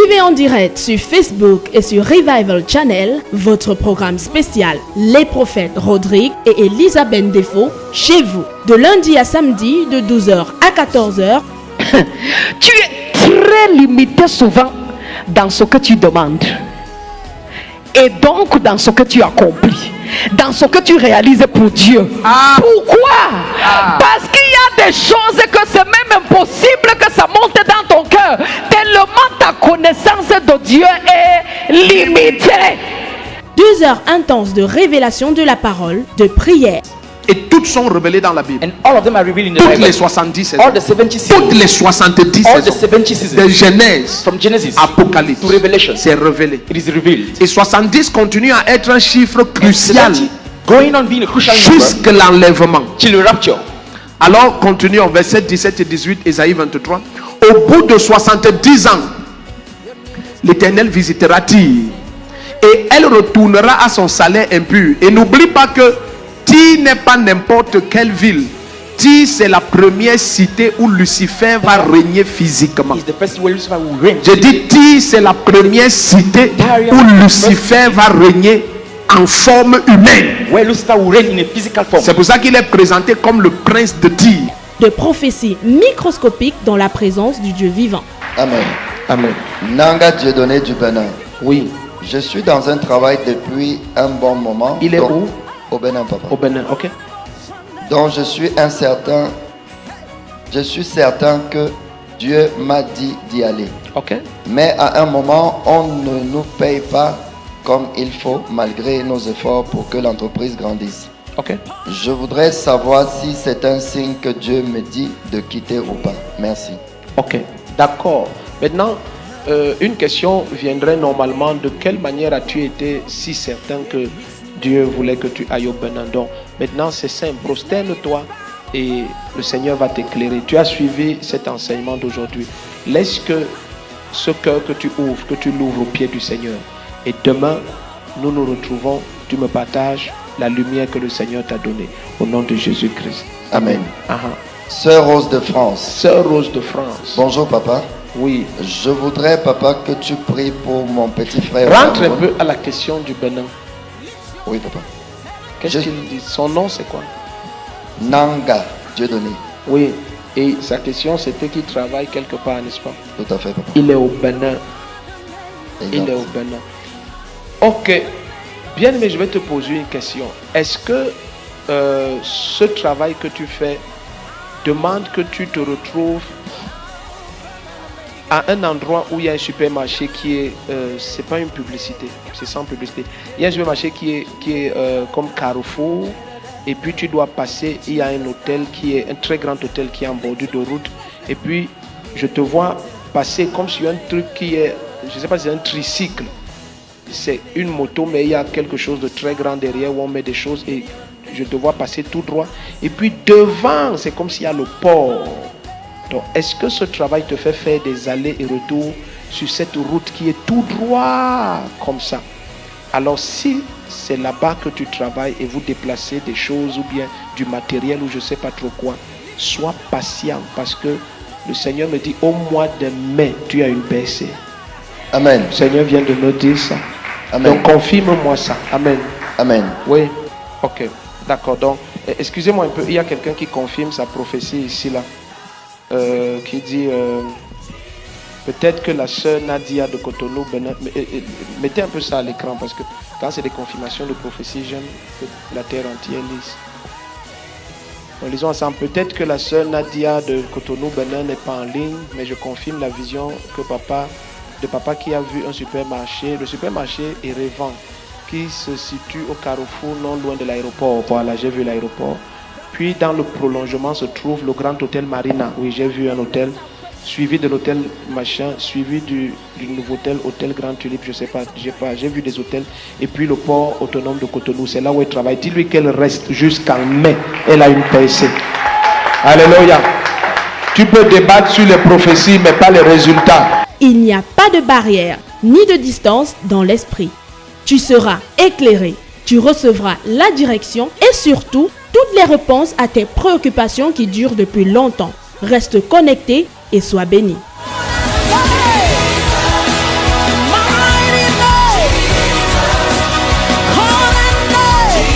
Suivez en direct sur Facebook et sur Revival Channel votre programme spécial Les Prophètes Rodrigue et Elisabeth Défaut chez vous. De lundi à samedi de 12h à 14h. Tu es très limité souvent dans ce que tu demandes. Et donc dans ce que tu accomplis. Dans ce que tu réalises pour Dieu. Pourquoi? Parce qu'il y a des choses que c'est même impossible que ça monte dans ton cœur. Tellement ta connaissance de Dieu est limitée. 2 heures intenses de révélation de la parole, de prière. Et toutes sont révélées dans la Bible. And all of them are revealed in the Toutes Bible. les 70 saisons. All the 70 seasons. Toutes les 70 All the saisons. 70 seasons. De Genèse, From Genesis Apocalypse, to Revelation. c'est révélé. It is revealed. Et 70 continue à être un chiffre crucial 70 going on being a crucial number jusqu'à l'enlèvement. till the rapture. Alors, continuons, verset 17 et 18, Ésaïe 23. Au bout de 70 ans, l'Éternel visitera Tyr et elle retournera à son salaire impur. Et n'oublie pas que Tyr n'est pas n'importe quelle ville. Tyr, c'est la première cité où Lucifer va régner physiquement. Is the first where Lucifer will reign. Je dis Tyr, c'est la première cité où Lucifer va régner en forme humaine. Where Lucifer will reign in a physical form. C'est pour ça qu'il est présenté comme le prince de Tyr. De prophéties microscopiques dans la présence du Dieu vivant. Amen. Amen. Nanga Dieudonné du Bénin. Oui. Je suis dans un travail depuis un bon moment. Il est donc- où? Au Bénin, papa. Au Bénin, ok. Donc je suis incertain. Je suis certain que Dieu m'a dit d'y aller. Ok. Mais à un moment, on ne nous paye pas comme il faut, malgré nos efforts pour que l'entreprise grandisse. Ok. Je voudrais savoir si c'est un signe que Dieu me dit de quitter ou pas. Merci. Ok. D'accord. Maintenant, une question viendrait normalement: de quelle manière as-tu été si certain que Dieu voulait que tu ailles au Bénin? Donc, maintenant, c'est simple. Prosterne-toi et le Seigneur va t'éclairer. Tu as suivi cet enseignement d'aujourd'hui. Laisse que ce cœur que tu ouvres, que tu l'ouvres au pied du Seigneur. Et demain, nous nous retrouvons. Tu me partages la lumière que le Seigneur t'a donnée. Au nom de Jésus-Christ. Amen. Ah, Sœur Rose de France. Sœur Rose de France. Bonjour papa. Oui. Je voudrais papa que tu pries pour mon petit frère. Rentre un amoureux. peu à la question du Bénin. Oui papa. Qu'est-ce Je- qu'il dit? Son nom, c'est quoi? Nanga Dieudonné. Oui. Et sa question, c'était qu'il travaille quelque part, n'est-ce pas? Tout à fait papa. Il est au Bénin. Exact. Il est au Bénin. Ok. Bien aimé, je vais te poser une question. Est-ce que ce travail que tu fais demande que tu te retrouves à un endroit où il y a un supermarché qui est, c'est pas une publicité, c'est sans publicité. Il y a un supermarché qui est comme Carrefour, et puis tu dois passer, il y a un hôtel qui est un très grand hôtel qui est en bordure de route, et puis je te vois passer comme sur un truc qui est, je sais pas si c'est un tricycle, c'est une moto, mais il y a quelque chose de très grand derrière où on met des choses, et je te vois passer tout droit, et puis devant, c'est comme s'il y a le port. Donc, est-ce que ce travail te fait faire des allers et retours sur cette route qui est tout droit comme ça? Alors, si c'est là-bas que tu travailles et vous déplacez des choses ou bien du matériel ou je ne sais pas trop quoi, sois patient parce que le Seigneur me dit au mois de mai, tu as une percée. Amen. Le Seigneur vient de me dire ça. Amen. Donc, confirme-moi ça. Amen. Amen. Oui. Ok. D'accord. Donc, excusez-moi un peu. Il y a quelqu'un qui confirme sa prophétie ici, là. Qui dit peut-être que la sœur Nadia de Cotonou, mettez un peu ça à l'écran parce que quand c'est des confirmations de prophétie, j'aime que la terre entière lise. Donc, lisons ensemble. Peut-être que la sœur Nadia de Cotonou, Bénin n'est pas en ligne, mais je confirme la vision que papa qui a vu un supermarché. Le supermarché est Revend qui se situe au Carrefour non loin de l'aéroport. Voilà, j'ai vu l'aéroport. Puis dans le prolongement se trouve le grand hôtel Marina. Oui, j'ai vu un hôtel, suivi de l'hôtel machin, suivi du nouveau hôtel Grand Tulipe, je sais pas, j'ai vu des hôtels. Et puis le port autonome de Cotonou, c'est là où elle travaille. Dis-lui qu'elle reste jusqu'en mai. Elle a une percée. Alléluia. Tu peux débattre sur les prophéties, mais pas les résultats. Il n'y a pas de barrière ni de distance dans l'esprit. Tu seras éclairé, tu recevras la direction et surtout toutes les réponses à tes préoccupations qui durent depuis longtemps. Reste connecté et sois béni.